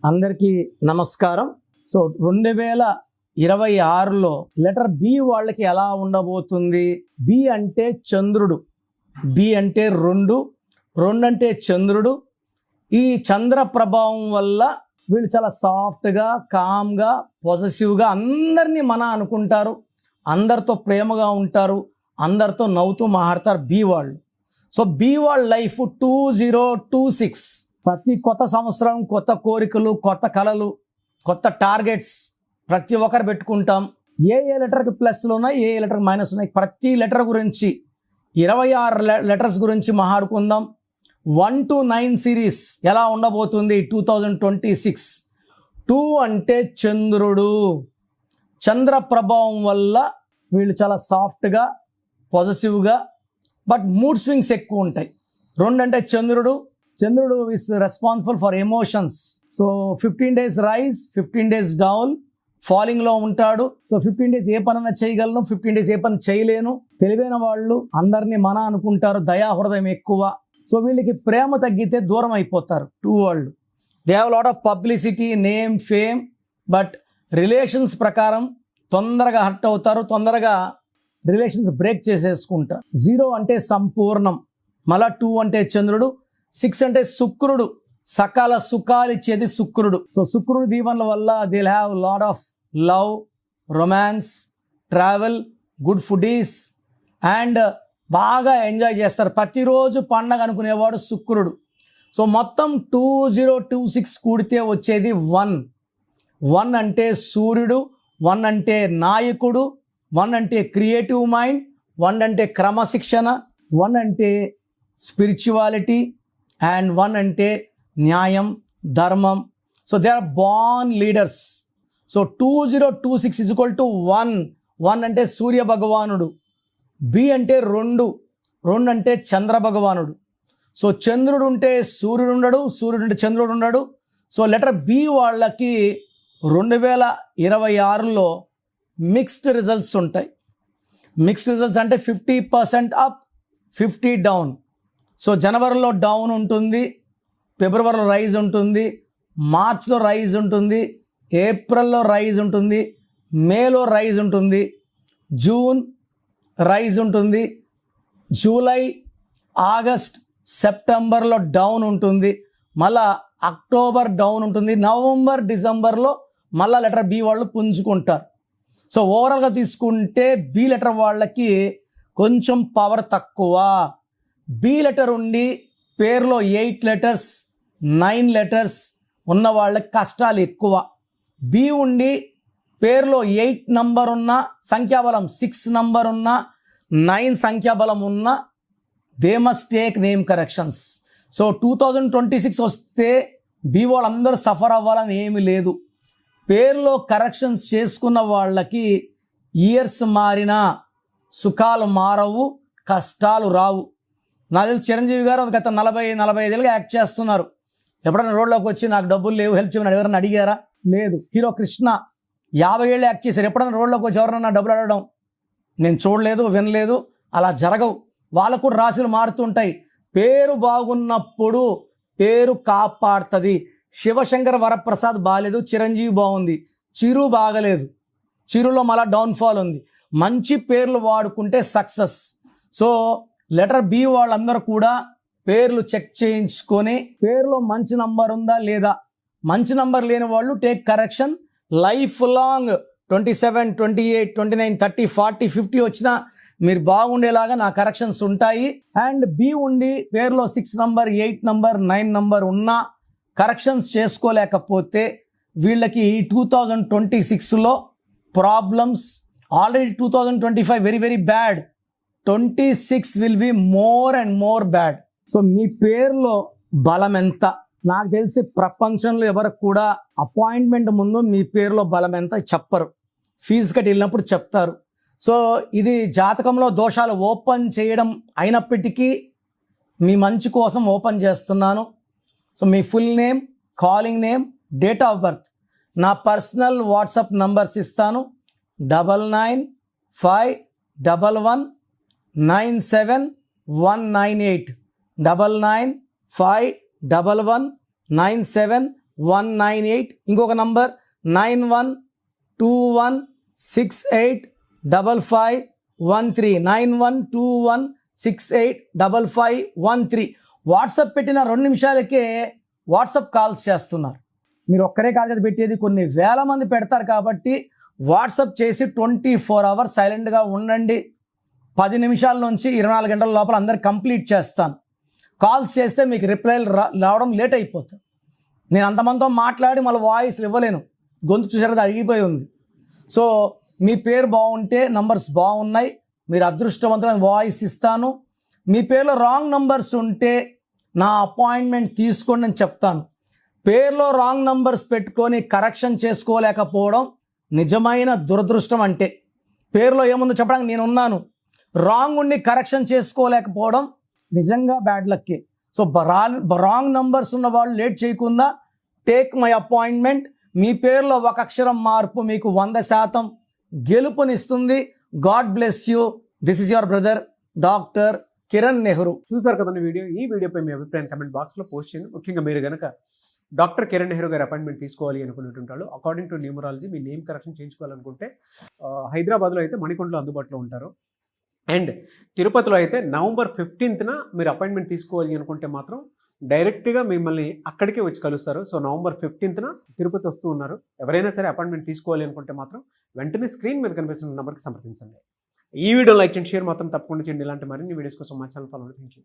అందరికీ నమస్కారం. So 2026లో letter B వాళ్ళకి ఎలా ఉండబోతుంది? బి అంటే చంద్రుడు, బి అంటే రెండు అంటే చంద్రుడు. ఈ చంద్ర ప్రభావం వల్ల వీళ్ళు చాలా సాఫ్ట్గా, కామ్గా, పొజెసివ్గా అందరినీ అనుకుంటారు, అందరితో ప్రేమగా ఉంటారు, అందరితో నవ్వుతూ మాట్లాడతారు బి వాళ్ళు. సో బి వాళ్ళ లైఫ్ 2026 ప్రతి కొత్త సంవత్సరం కొత్త కోరికలు, కొత్త కళలు, కొత్త టార్గెట్స్ ప్రతి ఒక్కరు పెట్టుకుంటాం. ఏ లెటర్కి ప్లస్లు ఉన్నాయి, ఏ లెటర్కి మైనస్ ఉన్నాయి, ప్రతి లెటర్ గురించి 26 లెటర్స్ గురించి మాట్లాడుకుందాం. 1 to 9 సిరీస్ ఎలా ఉండబోతుంది 2026. 2 అంటే చంద్రుడు. చంద్ర ప్రభావం వల్ల వీళ్ళు చాలా సాఫ్ట్గా, పాజిటివ్గా, బట్ మూడ్ స్వింగ్స్ ఎక్కువ ఉంటాయి. 2 అంటే చంద్రుడు is responsible for emotions. So 15 days rise, 15 days down, ఫాలింగ్లో ఉంటాడు. సో 15 days ఏ పనైనా చేయగలను, 15 days ఏ పని చేయలేను. తెలివైన వాళ్ళు అందరినీ అనుకుంటారు, దయా హృదయం ఎక్కువ. సో వీళ్ళకి ప్రేమ తగ్గితే దూరం అయిపోతారు. 2 వాళ్ళు they have lot of publicity, name, fame, but relations ప్రకారం తొందరగా హర్ట్ అవుతారు, తొందరగా రిలేషన్స్ బ్రేక్ చేసేసుకుంటారు. 0 అంటే సంపూర్ణం, మళ్ళా 2 అంటే చంద్రుడు. 6 అంటే శుక్రుడు, సకాల సుఖాలు ఇచ్చేది శుక్రుడు. సో శుక్రుడు దీవెనల వల్ల they have lot of love, romance, travel, good foodies and బాగా ఎంజాయ్ చేస్తారు. ప్రతిరోజు పండగ అనుకునేవాడు శుక్రుడు. సో మొత్తం 2026 కూడితే వచ్చేది 1 అంటే సూర్యుడు, 1 అంటే నాయకుడు, 1 అంటే క్రియేటివ్ మైండ్, 1 అంటే క్రమశిక్షణ, 1 అంటే స్పిరిచువాలిటీ అండ్ 1 అంటే న్యాయం, ధర్మం. So they are born leaders. So 2026 is equal to 1 అంటే సూర్య భగవానుడు. బి అంటే 2 అంటే చంద్ర భగవానుడు. సో చంద్రుడు ఉంటే సూర్యుడు ఉండడు, సూర్యుడు ఉంటే చంద్రుడు ఉండడు. సో లెటర్ బి వాళ్ళకి 2026లో మిక్స్డ్ రిజల్ట్స్ ఉంటాయి. మిక్స్డ్ రిజల్ట్స్ అంటే 50% అప్, 50 డౌన్. సో జనవరిలో డౌన్ ఉంటుంది, ఫిబ్రవరిలో రైజ్ ఉంటుంది, మార్చ్లో రైజ్ ఉంటుంది, ఏప్రిల్లో రైజ్ ఉంటుంది, మేలో రైజ్ ఉంటుంది, జూన్ రైజ్ ఉంటుంది, జూలై, ఆగస్ట్, సెప్టెంబర్లో డౌన్ ఉంటుంది, మళ్ళా అక్టోబర్ డౌన్ ఉంటుంది, నవంబర్, డిసెంబర్లో మళ్ళా లెటర్ బి వాళ్ళు పుంజుకుంటారు. సో ఓవరాల్గా తీసుకుంటే బి లెటర్ వాళ్ళకి కొంచెం పవర్ తక్కువ. బి లెటర్ ఉండి పేరులో 8 letters, 9 letters ఉన్న వాళ్ళకి కష్టాలు ఎక్కువ. బి ఉండి పేరులో 8 నంబర్ ఉన్న, సంఖ్యాబలం 6 నంబర్ ఉన్న, 9 సంఖ్యాబలం ఉన్న, they must take name corrections. So 2026 వస్తే బి వాళ్ళందరూ సఫర్ అవ్వాలని ఏమీ లేదు. పేరులో కరెక్షన్స్ చేసుకున్న వాళ్ళకి ఇయర్స్ మారినా సుఖాలు మారవు, కష్టాలు రావు. నాకు తెలిసి చిరంజీవి గారు గత 40-45 ఏళ్ళుగా యాక్ట్ చేస్తున్నారు. ఎప్పుడైనా రోడ్లోకి వచ్చి నాకు డబ్బులు లేవు, హెల్ప్ చేయమని ఎవరైనా అడిగారా? లేదు. హీరో కృష్ణ 50 ఏళ్ళు యాక్ట్ చేశారు. ఎప్పుడైనా రోడ్లోకి వచ్చి ఎవరైనా డబ్బులు అడగడం నేను చూడలేదు, వినలేదు. అలా జరగవు. వాళ్ళకు కూడా రాశులు మారుతుంటాయి. పేరు బాగున్నప్పుడు పేరు కాపాడుతుంది. శివశంకర్ వరప్రసాద్ బాగాలేదు, చిరంజీవి బాగుంది, చిరు బాగలేదు, చిరులో మళ్ళా డౌన్ఫాల్ ఉంది. మంచి పేర్లు వాడుకుంటే సక్సెస్. సో లెటర్ బి వాళ్ళందరూ కూడా పేర్లు చెక్ చేయించుకొని పేరులో మంచి నంబర్ ఉందా లేదా, మంచి నంబర్ లేని వాళ్ళు టేక్ కరెక్షన్. లైఫ్ లాంగ్ 27, 28, 29, 30, 40, 50 వచ్చినా మీరు బాగుండేలాగా నా కరెక్షన్స్ ఉంటాయి. అండ్ బి ఉండి పేరులో 6 నంబర్, 8 నంబర్, 9 నంబర్ ఉన్నా కరెక్షన్స్ చేసుకోలేకపోతే వీళ్ళకి 2026లో problems. Already 2025 very very bad. 26 will be more and more bad. So మీ పేరులో బలం ఎంత? నాకు తెలిసి ప్రపంచంలో ఎవరికి కూడా అపాయింట్మెంట్ ముందు మీ పేరులో బలం ఎంత చెప్పరు, ఫీజు కట్టి వెళ్ళినప్పుడు చెప్తారు. సో ఇది జాతకంలో దోషాలు ఓపెన్ చేయడం అయినప్పటికీ మీ మంచి కోసం ఓపెన్ చేస్తున్నాను. So me full name, calling name, date of birth, నా పర్సనల్ వాట్సాప్ నంబర్స్ ఇస్తాను. 9951197198 9951197198. 198, ఇంకొక నంబర్ 9121685513, 9121685513. వాట్సాప్ పెట్టిన 2 నిమిషాలకే వాట్సాప్ కాల్స్ చేస్తున్నారు. మీరు ఒక్కరే కాదు కదా పెట్టేది, కొన్ని వేల మంది పెడతారు. కాబట్టి వాట్సాప్ చేసి 24 hours సైలెంట్గా ఉండండి. 10 నిమిషాల నుంచి 24 గంటల లోపల అందరు కంప్లీట్ చేస్తాను. కాల్స్ చేస్తే మీకు రిప్లైలు రావడం లేట్ అయిపోతుంది. నేను అంతమందితో మాట్లాడి మళ్ళీ వాయిస్లు ఇవ్వలేను, గొంతు చూసారు అరిగిపోయి ఉంది. సో మీ పేరు బాగుంటే నంబర్స్ బాగున్నాయి, మీరు అదృష్టవంతులైన వాయిస్ ఇస్తాను. మీ పేరులో రాంగ్ నంబర్స్ ఉంటే నా అపాయింట్మెంట్ తీసుకోండి అని చెప్తాను. పేరులో రాంగ్ నంబర్స్ పెట్టుకొని కరెక్షన్ చేసుకోలేకపోవడం నిజమైన దురదృష్టం. అంటే పేరులో ఏముందో చెప్పడానికి నేను ఉన్నాను, రాంగ్ ఉండి కరెక్షన్ చేసుకోలేకపోవడం నిజంగా బ్యాడ్ లక్కే. సో రాంగ్ నంబర్స్ ఉన్న వాళ్ళు లేట్ చేయకుండా టేక్ మై అపాయింట్మెంట్. మీ పేరులో ఒక అక్షరం మార్పు మీకు 100% గెలుపునిస్తుంది. God bless you. This is your brother doctor Kiran Nehru. చూసారు కదండి వీడియో. ఈ వీడియోపై మీ అభిప్రాయం కమెంట్ బాక్స్లో పోస్ట్ చేయండి. ముఖ్యంగా మీరు కనుక డాక్టర్ కిరణ్ నెహ్రూ గారి అపాయింట్మెంట్ తీసుకోవాలి అనుకునేటువంటి అకార్డింగ్ టు న్యూమరాలజీ మీ నేమ్ కరెక్షన్ చేయించుకోవాలనుకుంటే హైదరాబాద్లో అయితే మణికొండలో అందుబాటులో ఉంటారు. అండ్ తిరుపతిలో అయితే November 15th మీరు అపాయింట్మెంట్ తీసుకోవాలి అనుకుంటే మాత్రం డైరెక్ట్గా మిమ్మల్ని అక్కడికే వచ్చి కలుస్తారు. సో November 15th తిరుపతి వస్తూ ఉన్నారు. ఎవరైనా సరే అపాయింట్మెంట్ తీసుకోవాలి అనుకుంటే మాత్రం వెంటనే స్క్రీన్ మీద కనిపిస్తున్న నెంబర్కి సంప్రదించండి. ఈ వీడియో లైక్ చేయండి, షేర్ మాత్రం తప్పకుండా చేయండి. ఇలాంటి మరిన్ని వీడియోస్ కోసం మా ఛానల్ ఫాలో. Thank you.